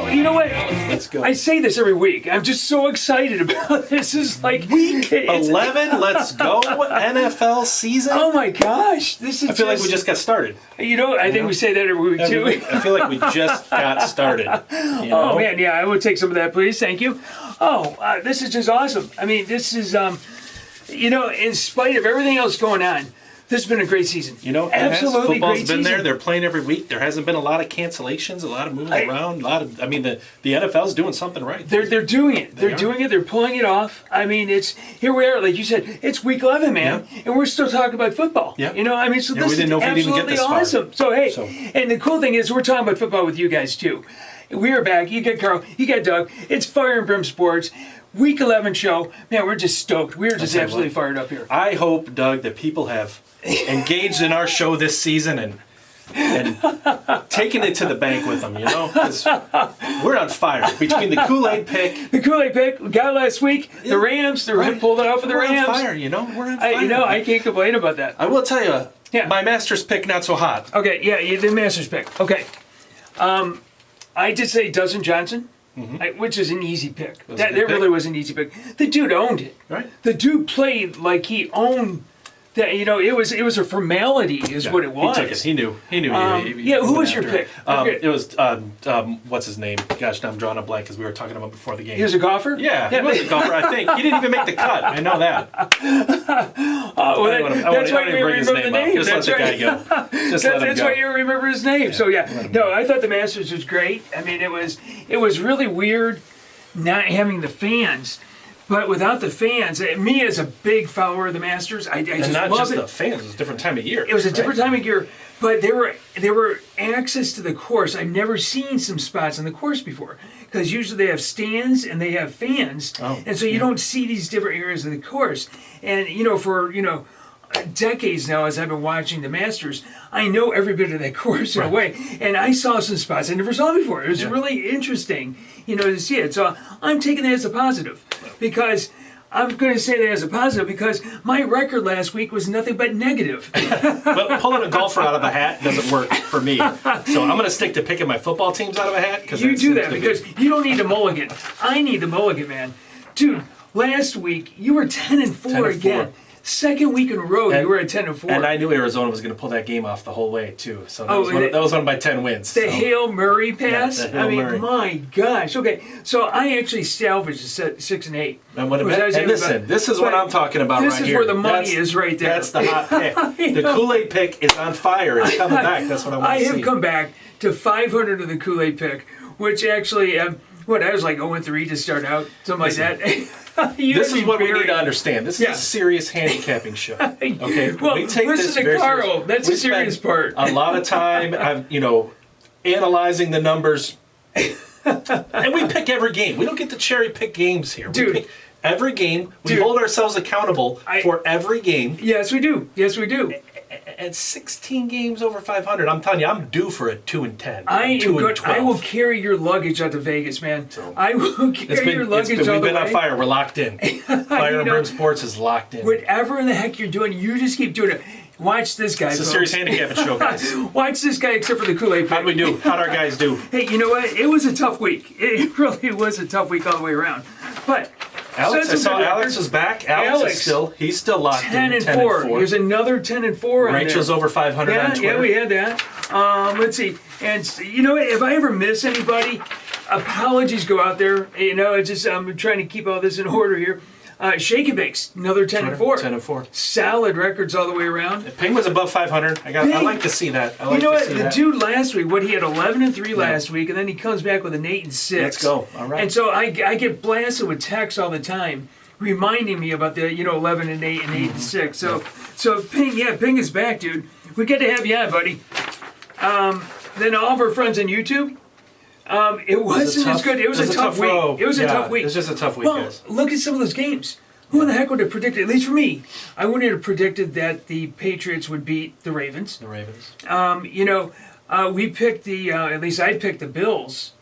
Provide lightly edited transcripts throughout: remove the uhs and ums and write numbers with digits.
Oh, you know what? Let's go. I say this every week. I'm just so excited about this. Is like week 11. Let's go. NFL season. Oh my gosh, this is. I feel like we just got started. You know, I think we say that every week too. I feel like we just got started. You know? Oh man, yeah, I would take some of that, please. Thank you. Oh, this is just awesome. I mean, this is, in spite of everything else going on, this has been a great season. You know, absolutely football's great been season. there. They're playing every week. There hasn't been a lot of cancellations, a lot of moving around, the NFL's doing something right. They're doing it. They're doing it. They're pulling it off. I mean, here we are, like you said, it's week 11, man, and we're still talking about football. Yeah. You know, I mean, so this is absolutely awesome. So hey, and the cool thing is we're talking about football with you guys too. We are back. You got Carl. You got Doug. It's Fire and Brimm Sports. Week 11 show. Man, we're just stoked. We're just absolutely fired up here. I hope, Doug, that people have engaged in our show this season and taken it to the bank with them, you know? 'Cause we're on fire. Between the Kool-Aid pick. The Kool-Aid pick we got last week. The Rams. They pulled it out for the Rams. We're on fire, you know? We're on fire. I can't complain about that. I will tell you, my Masters pick not so hot. Okay, yeah, the Masters pick. Okay. I did say Dustin Johnson. Which is an easy pick. That really was an easy pick. The dude owned it. Right. The dude played like he owned that. You know, it was a formality, is what it was. He took it. He knew. Who was your pick? It was what's his name? Gosh, now I'm drawing a blank because we were talking about before the game. He was a golfer. Yeah, he was a golfer. I think he didn't even make the cut. I know that. That's why you remember the name. Just let the guy go. That's why you remember his name. Yeah, so no, I thought the Masters was great. I mean, it was really weird not having the fans. But without the fans, me as a big follower of the Masters, I just not love just it. the fans. It was a different time of year. It was a different time of year, but there were access to the course. I've never seen some spots on the course before because usually they have stands and they have fans, and so you don't see these different areas of the course. And for decades now, as I've been watching the Masters, I know every bit of that course in a way, and I saw some spots I never saw before. It was really interesting, to see it. So I'm taking that as a positive because I'm going to say that as a positive because my record last week was nothing but negative. But pulling a golfer out of a hat doesn't work for me. So I'm going to stick to picking my football teams out of a hat. You do that because you don't need a mulligan. I need the mulligan, man. Dude, last week you were 10-4 again. Second week in a row, you were at 10-4. And I knew Arizona was going to pull that game off the whole way, too. So that was one of my 10 wins. The Hail Murray pass? Yeah, the Hail Murray. My gosh. Okay, so I actually salvaged 6 and 8. And listen, this is what I'm talking about right here. This is where the money is right there. That's the hot pick. The Kool-Aid pick is on fire. It's coming back. That's what I want to see. I have come back to 500 of the Kool-Aid pick, which actually, I was like 0-3 to start out, something like that. This is what we need to understand. This is a serious handicapping show. Okay, well, we take listen this to very Carl. serious. That's the serious part. A lot of time, analyzing the numbers, and we pick every game. We don't get to cherry pick games here. Dude. We pick every game. We hold ourselves accountable for every game. Yes, we do. Yes, we do. At 16 games over 500, I'm telling you, I'm due for a 2-10. I will carry your luggage out to Vegas, man. So, I will carry your luggage out. We've been on fire. We're locked in. Fire and Brimm Sports is locked in. Whatever in the heck you're doing, you just keep doing it. Watch this guy. It's a serious handicapping show, guys. Watch this guy, except for the Kool-Aid. How'd we do? How'd our guys do? Hey, you know what? It was a tough week. It really was a tough week all the way around. But Alex, I saw Alex is back. Alex is he's still locked in. 10-4. There's another 10-4 on Rachel's there. over 500 on Twitter. Yeah, we had that. Let's see. And you know what? If I ever miss anybody, apologies go out there. It's just I'm trying to keep all this in order here. Shake and Bakes, another 10-4. 10-4. Solid records all the way around. Ping was above 500. I like to see that. You know what? The dude last week, he had 11-3 last week, and then he comes back with an 8-6. Let's go. All right. And so I get blasted with texts all the time, reminding me about the 11-8 and 8-6. So Ping is back, dude. We get to have you on, buddy. Then all of our friends on YouTube. It wasn't as good. It was a tough week. It was a tough week. It was just a tough week, guys. Look at some of those games. Who in the heck would have predicted, at least for me, I wouldn't have predicted that the Patriots would beat the Ravens. We picked at least I picked the Bills.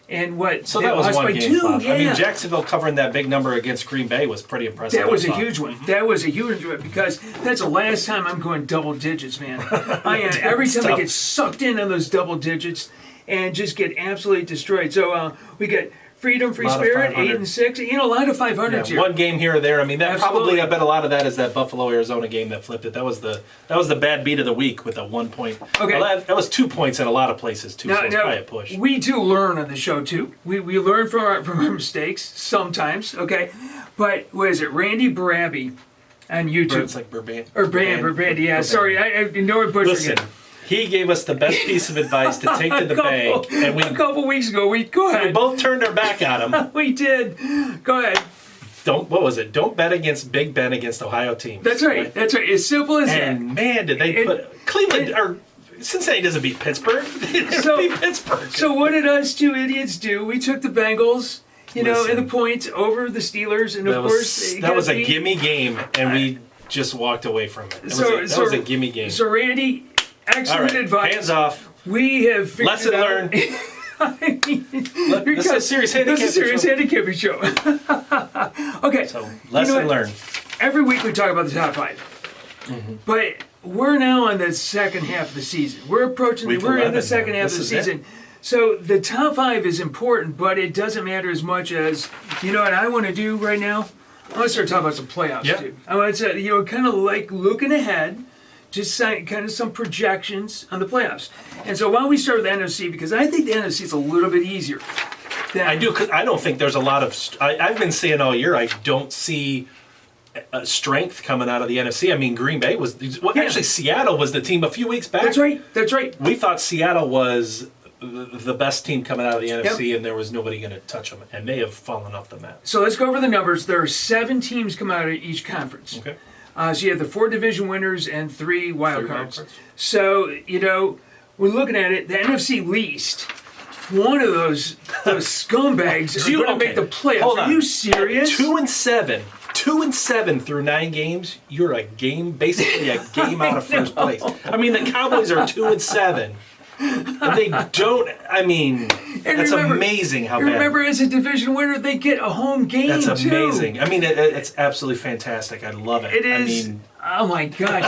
And so that was one game. Yeah. I mean, Jacksonville covering that big number against Green Bay was pretty impressive. That was a huge one. That was a huge one because that's the last time I'm going double digits, man. Every time I get sucked in on those double digits, and just get absolutely destroyed. So we get Freedom, Free Lot of Spirit, 500. 8-6. You know, a lot of 500s here. One game here or there. I mean, that Absolutely. probably, I bet a lot of that is that Buffalo Arizona game that flipped it. That was the bad beat of the week with a 1 point. Okay. Well, that was 2 points in a lot of places too. So it's probably a push. We do learn on the show too. We learn from our mistakes sometimes. Okay, but what is it? Randy Barabby on YouTube. It's like Burbank. Or Brand, yeah. Sorry, I know what butcher Listen, again. he gave us the best piece of advice to take to the bank, and a couple weeks ago, go we ahead. both turned our back on him. We did. Go ahead. What was it? Don't bet against Big Ben against Ohio teams. That's right. That's right. As simple as that. And man, did they put Cleveland or Cincinnati doesn't beat Pittsburgh. They didn't beat Pittsburgh. So what did us two idiots do? We took the Bengals, in Listen. the points over the Steelers, and of course that was a gimme game, and we just walked away from it. That was a gimme game. So Randy, excellent All right, advice. hands off. We have figured Lesson it out. learned. This is a serious handicapping show. Okay. So lesson learned. Every week we talk about the top 5, but we're now on the second half of the season. We're approaching. Week We're in 11 the second now. half of the This is it. season. So the top 5 is important, but it doesn't matter as much as what I want to do right now. I want to start talking about some playoffs, Yeah. dude. I want to kind of like looking ahead. Just kind of some projections on the playoffs. And so why don't we start with the NFC, because I think the NFC is a little bit easier. I do, because I don't think there's a lot of. I've been saying all year, I don't see strength coming out of the NFC. I mean, Green Bay was. Well, Yeah. actually, Seattle was the team a few weeks back. That's right. That's right. We thought Seattle was the best team coming out of the NFC, and there was nobody going to touch them, and they have fallen off the map. So let's go over the numbers. There are 7 teams come out of each conference. Okay. So you have the 4 division winners and 3 wild cards. cards. So, we're looking at it, the NFC least, one of those scumbags are going to make the playoffs. Hold on. Are you serious? 2-7. 2-7 through 9 games. You're basically a game out of first place. I mean, the Cowboys are 2-7. And they don't. I mean, that's amazing how bad. Remember, as a division winner, they get a home game. That's too. amazing. I mean, it's absolutely fantastic. I love it. It is. I mean, oh my God!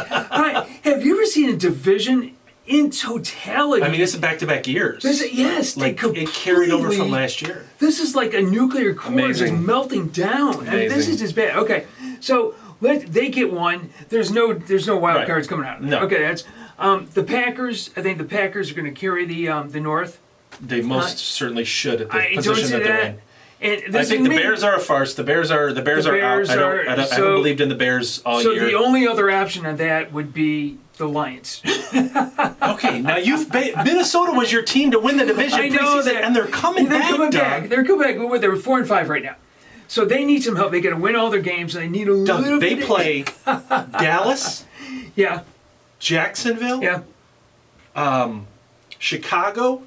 Have you ever seen a division in totality? I mean, it's back-to-back years. Yes, like it carried over from last year. This is like a nuclear core just melting down. I mean, this is just bad. Okay, so they get one. There's no wild cards coming out. No. Okay, that's the Packers. I think the Packers are going to carry the North. They most certainly should at the I don't position see that they're in. And I think the Bears are a farce. The Bears are out. I haven't believed in the Bears all year. So the only other option on that would be the Lions. Okay, now Minnesota was your team to win the division. I know that, and they're coming back. They're coming back. They're 4-5 right now. So they need some help. They got to win all their games, and they need a little They bit. play Dallas, Yeah, Jacksonville, yeah. Chicago.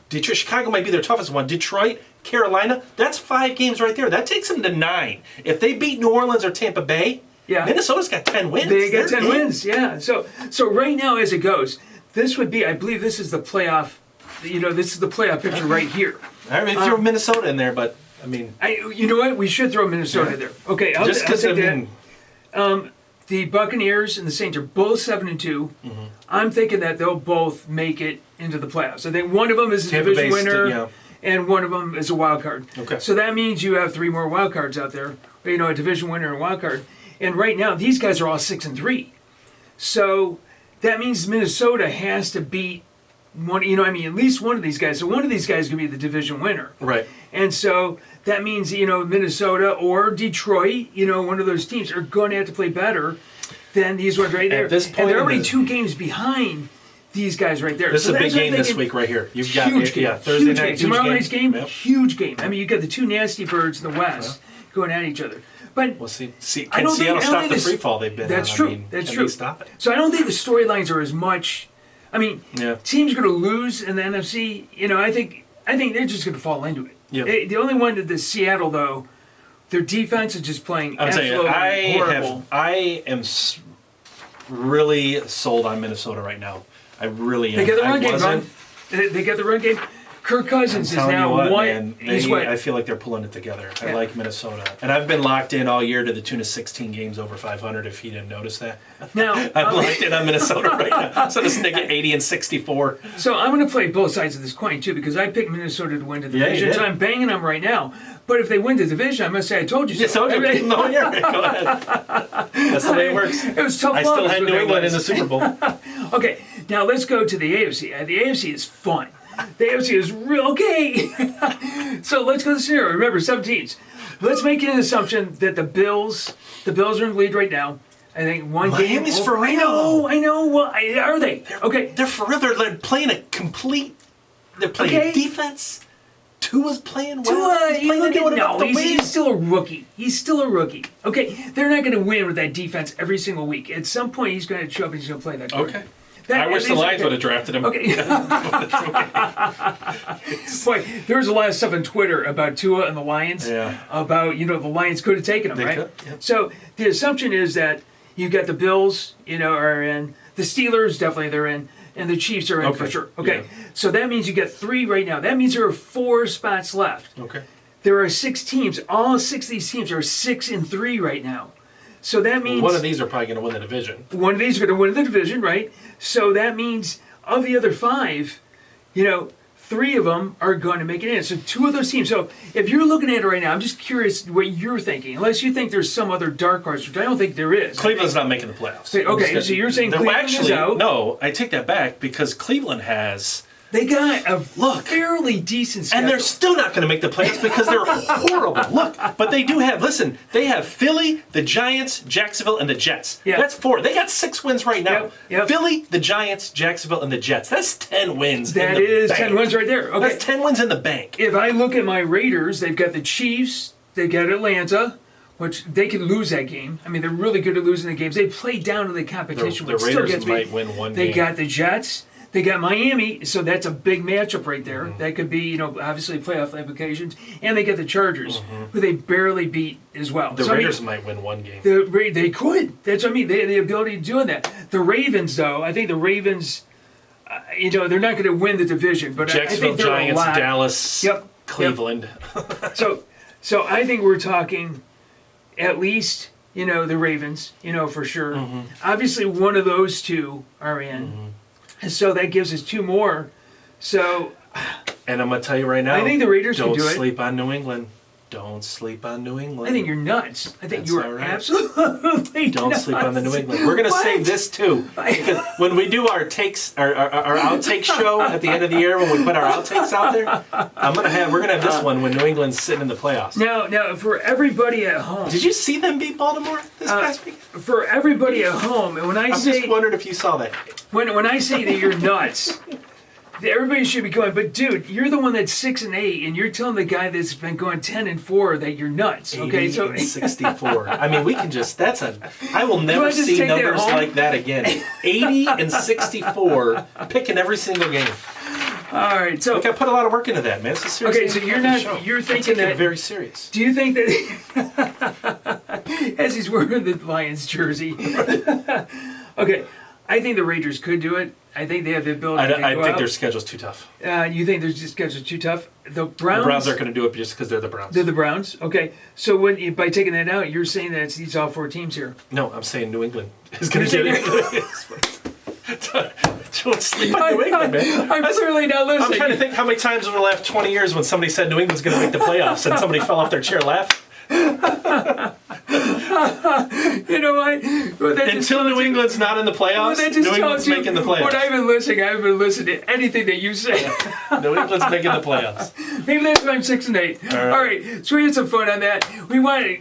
Detroit. Chicago might be their toughest one. Detroit, Carolina. That's 5 games right there. That takes them to 9. If they beat New Orleans or Tampa Bay, Minnesota's got 10 wins. They got 10 wins. Yeah. So right now, as it goes, this would be. I believe this is the playoff. This is the playoff picture right here. I mean, throw Minnesota in there, but I mean, you know what? We should throw Minnesota there. Okay, I'll take that. The Buccaneers and the Saints are both 7-2. Mm-hmm. I'm thinking that they'll both make it into the playoffs. I think one of them is a division winner, and one of them is a wild card. Okay. So that means you have 3 more wild cards out there. A division winner and a wild card. And right now, these guys are all 6-3. So that means Minnesota has to beat one. At least one of these guys. So one of these guys can be the division winner. right. And so that means, Minnesota or Detroit, one of those teams are going to have to play better than these ones right there. At this point, and they're already 2 games behind these guys right there. This is a big game this week right here. You've got huge game. Thursday huge night. Game. Tomorrow night's game, Yep. huge game. I mean, you got the 2 nasty birds in the West going at each other. But we'll see. I Can don't Seattle think stop the free fall they've been That's on? true. I mean, That's can true. they stop it? So I don't think the storylines are as much. I mean, teams are going to lose in the NFC. I think they're just going to fall into it. Yeah. The only one to the Seattle though, their defense is just playing absolutely horrible. I am really sold on Minnesota right now. I really am. They get the run game, wasn't. They get the run game. Kirk Cousins is Telling you now what, one. man, I feel like they're pulling it together. I like Minnesota. And I've been locked in all year to the tune of 16 games over 500, if you didn't notice that. Now, I'm locked in on Minnesota right now. So this nigga 80 and 64. So I'm going to play both sides of this coin, too, because I picked Minnesota to win the Yeah, you division, did. so I'm banging them right now. But if they win the division, I'm going to say, I told you so. Yeah, so no, yeah, go ahead. That's the way it works. It was tough I luck still is had what New that England in was. the Super Bowl. Okay, now let's go to the AFC. The AFC is fun. The AFC is real okay. So let's go to the scenario. Remember, 7 teams. Let's make an assumption that the Bills are in the lead right now. I think one game. Miami's for real. I know. Well, are they? Okay. They're for real. They're playing a complete. They're playing defense. Tua's playing well. He's still a rookie. Okay, they're not going to win with that defense every single week. At some point, he's going to show up and he's going to play that game. Okay. I wish the Lions would have drafted him. Okay. Boy, there was a lot of stuff on Twitter about Tua and the Lions. Yeah. About, the Lions could have taken him, They right? could, yep. So the assumption is that you got the Bills, are in. The Steelers, definitely they're in. And the Chiefs are in for sure. Okay. Yeah. So that means you get 3 right now. That means there are 4 spots left. Okay. There are 6 teams. All 6 of these teams are 6-3 right now. So that means One of these are probably going to win the division. one of these are going to win the division, right? So that means of the other 5, 3 of them are going to make it in. So 2 of those teams. So if you're looking at it right now, I'm just curious what you're thinking. Unless you think there's some other dark horse, which I don't think there is. Cleveland's not making the playoffs. Okay, so you're saying Cleveland is out. No, I take that back because Cleveland has. They got a fairly decent schedule. And they're still not going to make the playoffs because they're horrible. Look, but they do have, they have Philly, the Giants, Jacksonville, and the Jets. Yeah. That's 4. They got 6 wins right now. Yep. Philly, the Giants, Jacksonville, and the Jets. That's 10 wins That in the is bank. 10 wins right there. Okay. That's 10 wins in the bank. If I look at my Raiders, they've got the Chiefs, they've got Atlanta, which they could lose that game. I mean, they're really good at losing the games. They play down to the competition. The which still Raiders gets me. might win one They game. got the Jets. They got Miami, so that's a big matchup right there. Mm-hmm. That could be, obviously playoff implications. And they get the Chargers, who they barely beat as well. The Raiders might win one game. They could. That's what I mean. They have the ability to do that. The Ravens, though, I think the Ravens, they're not going to win the division, but I Jacksonville, think they're Giants, a lot. Dallas, Cleveland. So I think we're talking at least, the Ravens, for sure. Mm-hmm. Obviously, one of those 2 are in. And so that gives us 2 more. So And I'm going to tell you right now, I think the Raiders can do it. Don't sleep on New England. Don't sleep on New England. I think you're nuts. I think That's you are all right. absolutely Don't nuts. sleep on the New England. We're going to say this too. Because when we do our takes, our outtake show at the end of the year, when we put our outtakes out there, we're gonna have this one when New England's sitting in the playoffs. Now, for everybody at home. Did you see them beat Baltimore this past week? For everybody at home, and when I I'm say just wondering if you saw that. when I say that you're nuts, everybody should be going. But dude, you're the one that's 6-8, and you're telling the guy that's been going 10-4 that you're nuts. Okay, 80 so and 64. I mean, we can just. I will I never just see take that numbers home? like that again. 80 and 64, picking every single game. all right. So Look, I put a lot of work into that, man. It's a serious. okay, so you're not. show. You're I thinking take it that. very serious. Do you think that as he's wearing the Lions jersey? Okay, I think the Raiders could do it. I think they have the ability to I go think out. their schedule's too tough. You think their schedules are too tough? The Browns. The Browns aren't going to do it just because they're the Browns. They're the Browns. Okay, so by taking that out, you're saying that it's these all 4 teams here. No, I'm saying New England is going to You're get it. Don't sleep on New England, man. I'm clearly not listening. I'm trying to think how many times in the last 20 years when somebody said New England's going to make the playoffs and somebody fell off their chair laughing. You know what? Well, that just Until tells New you- England's not in the well, playoffs, that New just England's tells you making the When playoffs. I've been listening, I haven't been listening to anything that you say. New England's making the playoffs. Maybe that's why I'm 6-8. All right, so we had some fun on that.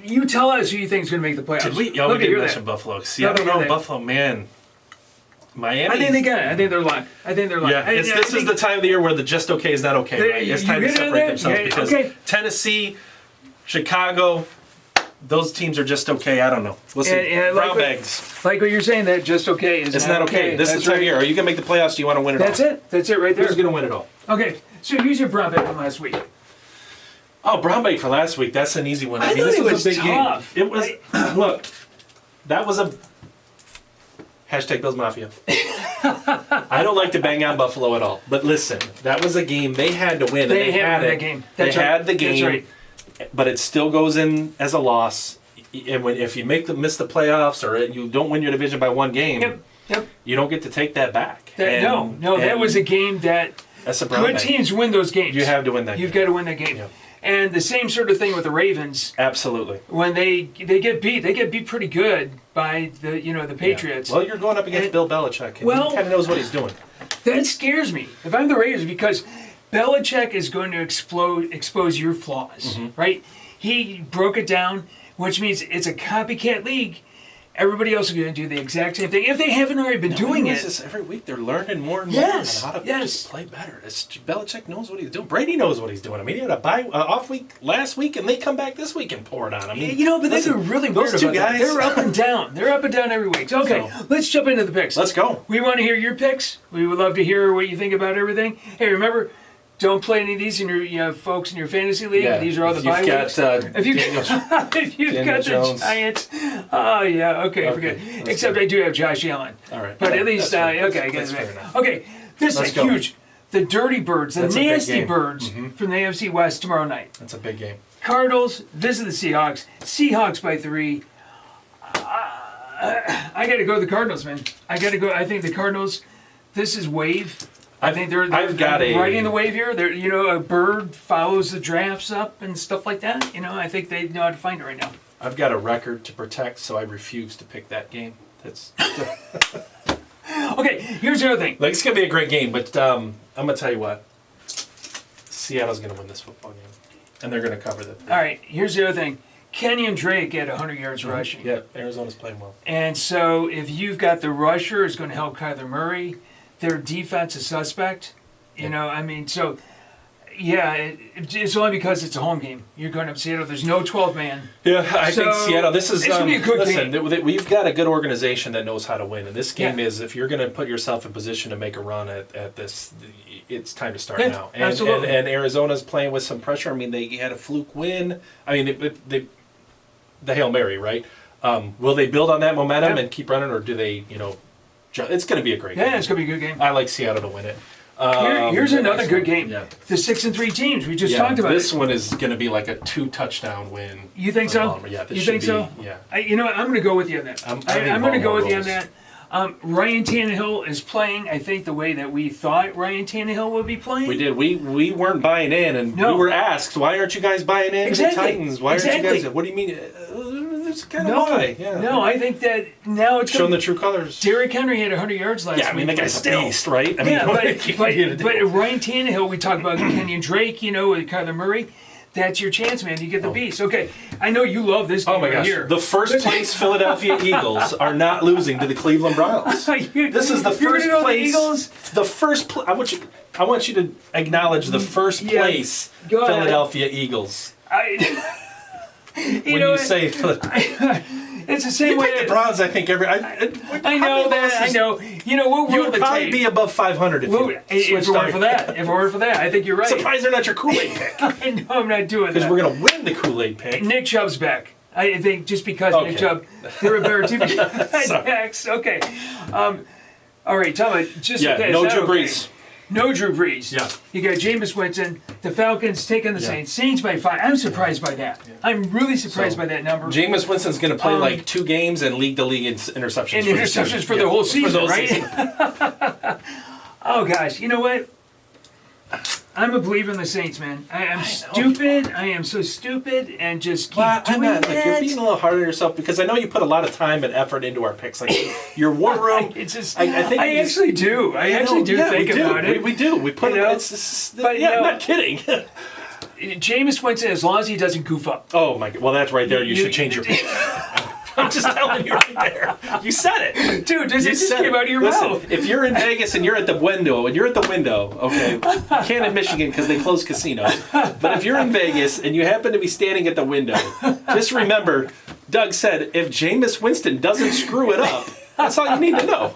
You tell us who you think is going to make the playoffs. Did we? Yeah, Love we to did hear mention that. Buffalo. See, Love I to don't hear know. that. Buffalo, man. Miami. I think they got it. I think they're locked. Yeah, this is the time of the year where the just okay is not okay, right? It's time to hit it on separate that? themselves Yeah, because okay. Tennessee, Chicago, those teams are just okay. I don't know. We'll see. And I like Brown what- bags. Like what you're saying, that just okay is It's not okay. This is That's the time of right. year. Are you going to make the playoffs? Do you want to win it That's all? it. That's it right there. Who's going to win it all? Okay, so here's your brown bet from last week. Oh, brown bag for last week. That's an easy one. I mean, thought this it was was a big tough. game. It was. Look, that was a hashtag Bills Mafia. I don't like to bang on Buffalo at all. But listen, that was a game they had to win. And They had it. that game. They had the game. That's right. But it still goes in as a loss. And if you miss the playoffs or you don't win your division by one game, you don't get to take that back. That was a game that that's a good teams win those games. You have to win that game. You've got to win that game. Yep. And the same sort of thing with the Ravens. Absolutely. When they get beat pretty good by the Patriots. Yeah. Well, you're going up against Bill Belichick. And he kind of knows what he's doing. That scares me. If I'm the Ravens, because Belichick is going to expose your flaws, right? He broke it down, which means it's a copycat league. Everybody else is going to do the exact same thing if they haven't already been doing it. This every week they're learning more and more on how to just play better. Belichick knows what he's doing. Brady knows what he's doing. I mean, he had a off week last week, and they come back this week and pour it on. I mean, but they're really weird about that. They're up and down. They're up and down every week. Okay, let's jump into the picks. Let's go. We want to hear your picks. We would love to hear what you think about everything. Hey, remember, don't play any of these in your folks in your fantasy league. Yeah. These are all the bye weeks. If you've got the Giants, forget. Except I do have Josh Allen. All right, but at least I get it. Okay, this is huge. The Dirty Birds, the nasty Birds from the AFC West tomorrow night. That's a big game. Cardinals visit the Seahawks. Seahawks by 3. I got to go with the Cardinals, man. I got to go. I think the Cardinals. This is wave. I think they're riding the wave here. They're, a bird follows the drafts up and stuff like that. I think they know how to find it right now. I've got a record to protect, so I refuse to pick that game. That's okay. Here's the other thing. It's gonna be a great game, but I'm gonna tell you what. Seattle's gonna win this football game, and they're gonna cover the. All right. Here's the other thing. Kenyon Drake at 100 yards rushing. Yeah, Arizona's playing well. And so if you've got the rusher, it's going to help Kyler Murray. Their defense is suspect. It's only because it's a home game. You're going up to Seattle. There's no 12-man. Yeah, I think Seattle. This is. It's going to be a good game. We've got a good organization that knows how to win, and this game is. If you're going to put yourself in position to make a run at this, it's time to start now. And, absolutely. And Arizona's playing with some pressure. I mean, they had a fluke win. I mean, the Hail Mary, right? Will they build on that momentum and keep running, or do they? It's going to be a great game. Yeah, it's going to be a good game. I like Seattle to win it. Here's another good game. Yeah. The 6-3 teams we just talked about. This one is going to be like a 2-touchdown win. You think so? Yeah, you think so? Yeah. I'm going to go with you on that. I'm going to go with you on that. Ryan Tannehill is playing, I think, the way that we thought Ryan Tannehill would be playing. We did. We weren't buying in, and we were asked, why aren't you guys buying in to the Titans? Why aren't you guys? What do you mean? It's kind of why. Yeah. No, I think that now it's showing the true colors. Derrick Henry had 100 yards last week. Yeah, I mean, the guy's a beast, right? I mean, but Ryan Tannehill, we talked about Kenyon Drake, with Kyler Murray. That's your chance, man. You get the beast. Okay, I know you love this game. Oh my gosh! Here. The first place Philadelphia Eagles are not losing to the Cleveland Browns. This is the first place. Eagles? The first. I want you to acknowledge the first place Philadelphia Eagles. When you say it's the same way. The Browns, I think I know that. I know. What you would probably be above 500 if it weren't for that. If it weren't for that, I think you're right. Surprised they're not your Kool-Aid pick. I know I'm not doing that because we're gonna win the Kool-Aid pick. Nick Chubb's back. I think just because Nick Chubb, they're a better team. Next, okay. All right, tell me. No Drew Brees. No Drew Brees. Yeah. You got Jameis Winston. The Falcons taking the Saints. Saints by 5. I'm surprised by that. Yeah. I'm really surprised by that number. Jameis Winston's going to play like 2 games and lead the league in interceptions. And interceptions for the whole season, right? Oh, gosh. You know what? I'm a believer in the Saints, man. I'm stupid. I am so stupid and just keep doing that. You're being a little hard on yourself because I know you put a lot of time and effort into our picks. Like your war room. It's just, I think I actually do. I actually do think about it. We do. We put it. I'm not kidding. Jameis Winston, as long as he doesn't goof up. Oh my God! Well, that's right there. You should change your pick. I'm just telling you right there. You said it. Dude, this just came out of your mouth. If you're in Vegas and you're at the window, okay, you can't in Michigan because they close casinos. But if you're in Vegas and you happen to be standing at the window, just remember, Doug said, if Jameis Winston doesn't screw it up, that's all you need to know.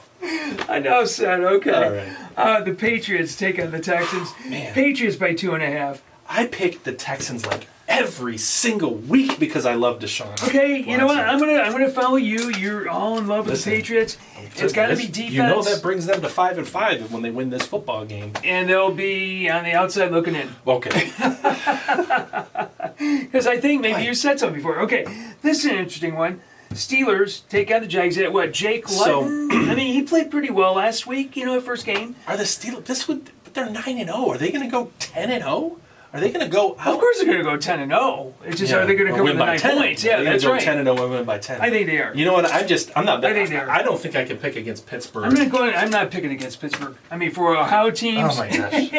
I know, son. Okay. All right. The Patriots take on the Texans. Man. Patriots by 2.5. I picked the Texans like every single week because I love Deshaun. Okay, you know what? I'm gonna follow you. You're all in love with the Patriots. It's got to be defense. You know that brings them to 5-5 when they win this football game. And they'll be on the outside looking in. Okay. Because I think maybe you said something before. Okay, this is an interesting one. Steelers take out the Jags at what? Jake Luton? I mean, he played pretty well last week, first game. Are the Steelers, but they're 9-0. Are they going to go 10-0? Are they going to go out? Of course they're going to go 10-0. It's just, are they going to come with the 9 points? Yeah, that's right. 10-0 and win by 10. I think they are. You know what? I'm not. I think they are. I don't think I can pick against Pittsburgh. I'm not picking against Pittsburgh. I mean, for Ohio teams, oh my gosh.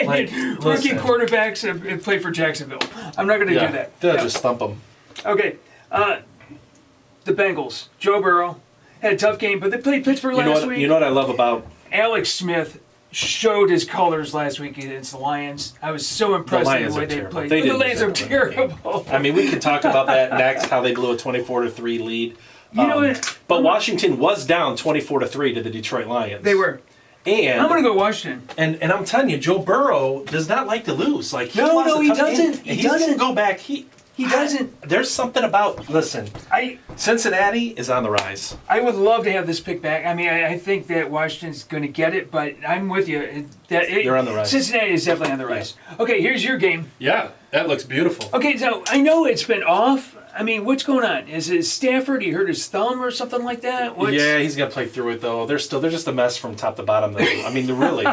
rookie quarterbacks have played for Jacksonville. I'm not going to do that. They'll just thump them. Okay. The Bengals. Joe Burrow had a tough game, but they played Pittsburgh last week. You know what I love about Alex Smith showed his colors last week against the Lions. I was so impressed with the way they played. The Lions are terrible. I mean, we could talk about that next, how they blew a 24-3 lead. You know what? But Washington was down 24-3 to the Detroit Lions. They were. And I'm going to go Washington. And I'm telling you, Joe Burrow does not like to lose. Like he doesn't. He's going to go back. He doesn't. There's something about, listen, Cincinnati is on the rise. I would love to have this pick back. I mean, I think that Washington's going to get it, but I'm with you. They're on the rise. Cincinnati is definitely on the rise. Yeah. Okay, here's your game. Yeah, that looks beautiful. Okay, so I know it's been off. I mean, what's going on? Is it Stafford? He hurt his thumb or something like that? Yeah, he's gonna play through it though. They're just a mess from top to bottom. Though. I mean, they really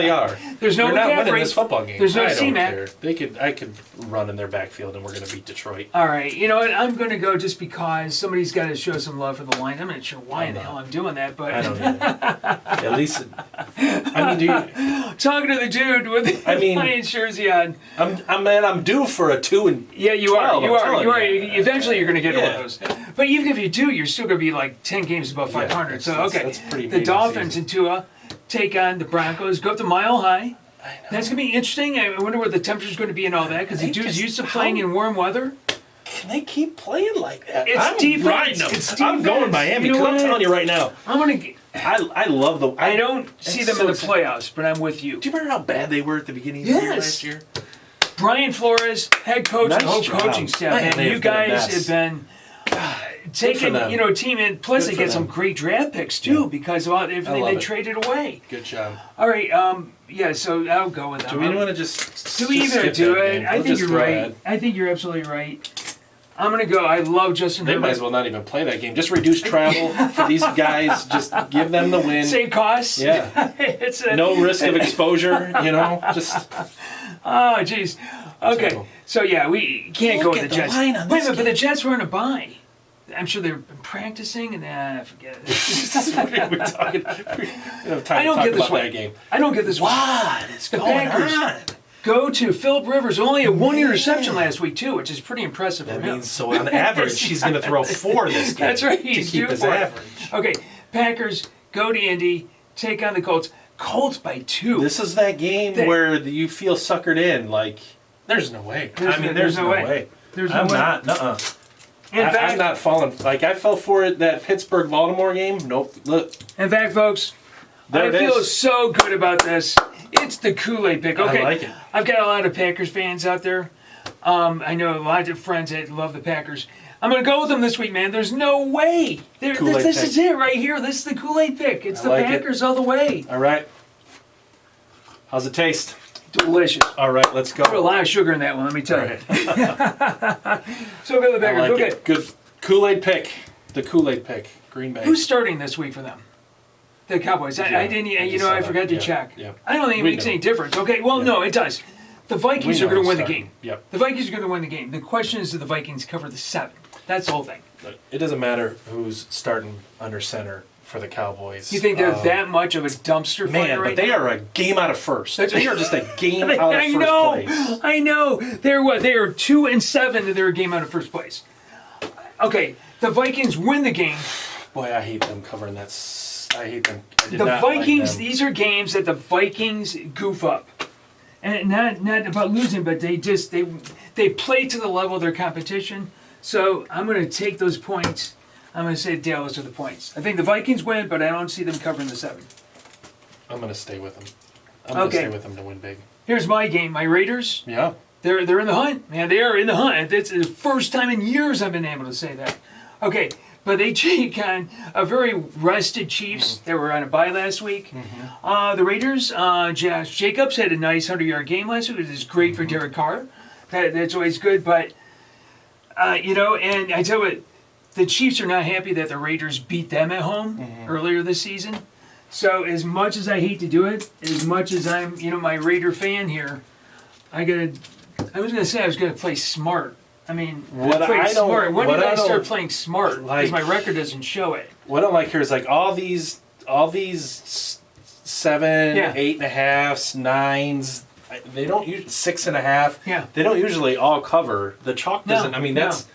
are. There's no They're not winning this football game. There's no I don't C-Mac. care. I could run in their backfield and we're gonna beat Detroit. All right, you know what? I'm gonna go just because somebody's got to show some love for the Lions. I'm not sure why in the hell I'm doing that, but I don't either. At least, I mean, talking to the dude with the Lions jersey on. I'm due for a 2 and yeah, you are. You are. You. Eventually, you're gonna get one of those. But even if you do, you're still going to be like 10 games above 500. Yeah, so, okay. That's pretty the Dolphins and Tua take on the Broncos, go up to Mile High. That's going to be interesting. I wonder what the temperature's going to be and all that, because the dude's used to playing in warm weather. Can they keep playing like that? It's defense. I'm going Miami, because I'm telling you right now. I love the... I don't see them in the playoffs, but I'm with you. Do you remember how bad they were at the beginning of the year last year? Brian Flores, head coach, and the whole coaching staff. Man, you guys have been... taking team in, plus they get some great draft picks too because of everything they traded away. Good job. All right, so I'll go with that. Do we want to just? Do we even do it? I think you're right. I think you're absolutely right. I'm gonna go. I love Justin Herbert. They might as well not even play that game. Just reduce travel for these guys. Just give them the win. Save costs. Yeah. No risk of exposure. Just. Oh, jeez. Okay. So yeah, we can't go with the Jets. Wait a minute, but the Jets were in a bye. I'm sure they've been practicing, and forget it. We're talking. I don't get this one. Game. I don't get this one. What is going on? Go to Phillip Rivers. Only had one interception last week too, which is pretty impressive for him. That means so on average he's going to throw 4 this game. That's right. To keep his average. Okay, Packers go to Indy, take on the Colts. Colts by 2. This is that game where you feel suckered in. Like there's no way. There's no way. There's no way. I'm not. I'm not falling. Like, I fell for it, that Pittsburgh-Baltimore game. Nope. Look. In fact, folks, I feel so good about this. It's the Kool-Aid pick. Okay. I like it. I've got a lot of Packers fans out there. I know a lot of friends that love the Packers. I'm going to go with them this week, man. There's no way. This is it right here. This is the Kool-Aid pick. It's the Packers all the way. All right. How's it taste? Delicious. All right, let's go. Put a lot of sugar in that one, let me tell you. So go to the Packers. Okay. Good. Kool-Aid pick. The Kool-Aid pick. Green Bay. Who's starting this week for them? The Cowboys. I didn't. I forgot to check. Yeah. I don't think it makes any difference. Okay. Well, no, it does. The Vikings are going to win the game. Yep. The Vikings are going to win the game. The question is, do the Vikings cover the 7? That's the whole thing. It doesn't matter who's starting under center for the Cowboys. You think they're that much of a dumpster fire right now? They are a game out of first. They are just a game out of first place. I know. They're what? They are 2-7 and they're a game out of first place. Okay, the Vikings win the game. Boy, I hate them covering that. I hate them. The Vikings, these are games that the Vikings goof up. And not about losing, but they play to the level of their competition. So I'm going to take those points. I'm going to say Dallas with the points. I think the Vikings win, but I don't see them covering the 7. I'm going to stay with them. I'm going to stay with them to win big. Here's my game. My Raiders. Yeah. They're in the hunt, man. They are in the hunt. It's the first time in years I've been able to say that. Okay, but they take on a very rested Chiefs that were on a bye last week. The Raiders, Josh Jacobs had a nice 100-yard game last week, which is great for Derek Carr. That's always good, but and I tell you what, the Chiefs are not happy that the Raiders beat them at home earlier this season. So as much as I hate to do it, as much as I'm my Raider fan here, I was gonna say I was gonna play smart. I mean, smart. When did I start playing smart? Because my record doesn't show it. What I don't like here is like all these 7, 8.5s, 9s. They don't use 6.5. Yeah. They don't usually all cover. The chalk doesn't. I mean, that's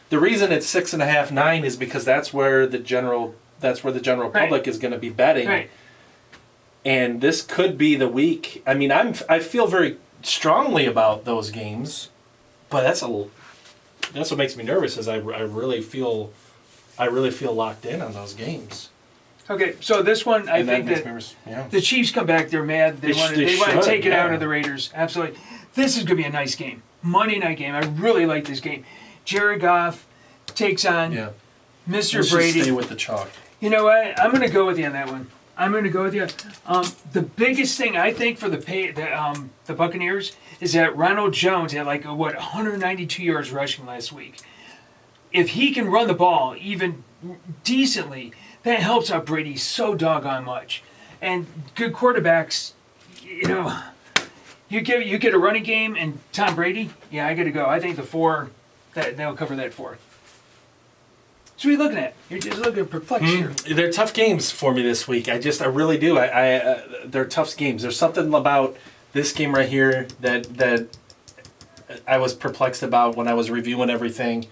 the reason it's 6.5, 9 is because that's where the general public is going to be betting. Right. And this could be the week. I mean, I feel very strongly about those games, but that's what makes me nervous. Is I really feel locked in on those games. Okay, so this one I think that the Chiefs come back. They're mad. They want to take it out of the Raiders. Absolutely. This is going to be a nice game. Monday night game. I really like this game. Jared Goff takes on Mr. Brady. Just stay with the chalk. You know what? I'm going to go with you on that one. I'm going to go with you. The biggest thing I think for the Buccaneers is that Ronald Jones had 192 yards rushing last week. If he can run the ball even decently, that helps out Brady so doggone much. And good quarterbacks, you get a running game and Tom Brady. Yeah, I got to go. I think the 4 they'll cover that 4. So what are you looking at? You're just looking perplexed here. They're tough games for me this week. I really do. They're tough games. There's something about this game right here that I was perplexed about when I was reviewing everything.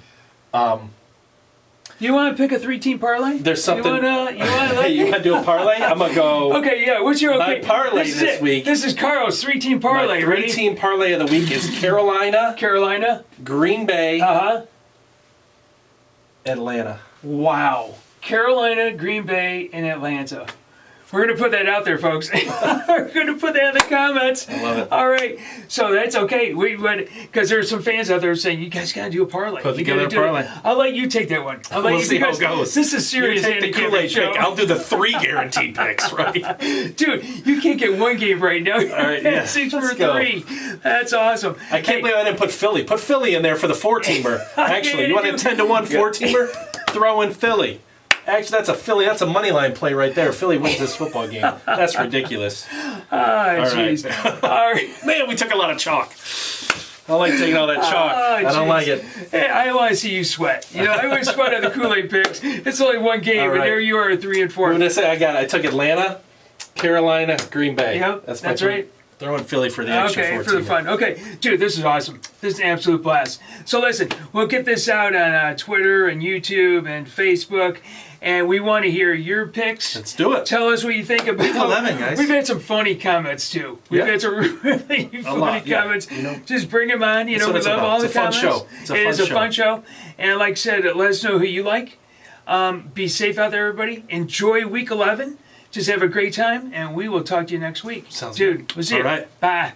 You want to pick a 3-team parlay? There's something. You want to do a parlay? I'm gonna go. Okay, yeah. What's your my parlay this week? This is Carl's 3-team parlay. My 3-team parlay of the week is Carolina, Green Bay, Atlanta. Wow. Carolina, Green Bay, and Atlanta. We're going to put that out there, folks. We're going to put that in the comments. I love it. All right. So that's okay. Because there's some fans out there saying, you guys got to do a parlay. Put together a parlay. I'll let you take that one. We'll see how it goes. This is serious. You take the Kool-Aid pick. I'll do the 3 guaranteed picks, right? Dude, you can't get one game right now. All right, yeah. 6 for 3. That's awesome. I can't believe I didn't put Philly. Put Philly in there for the 4-teamer. Actually, you want a 10-1 4-teamer? Throw in Philly. Actually, that's a money line play right there. Philly wins this football game. That's ridiculous. Jeez. All right. Man, we took a lot of chalk. I don't like taking all that chalk. I don't like it. Hey, I want to see you sweat. I always sweat on the Kool-Aid picks. It's only one game, and there you are at 3 and 4. What did I say? I took Atlanta, Carolina, Green Bay. Yep, that's right. Throwing Philly for the extra 14. Okay, for the fun. Okay, dude, this is awesome. This is an absolute blast. So listen, we'll get this out on Twitter and YouTube and Facebook, and we want to hear your picks. Let's do it. Tell us what you think about Week 11, guys. We've had some funny comments, too. We've had some really funny comments. Just bring them on. We love all the comments. It's a fun show. It is a fun show. And like I said, let us know who you like. Be safe out there, everybody. Enjoy Week 11. Just have a great time, and we will talk to you next week. Sounds good. Dude, we'll see you. All right. Bye.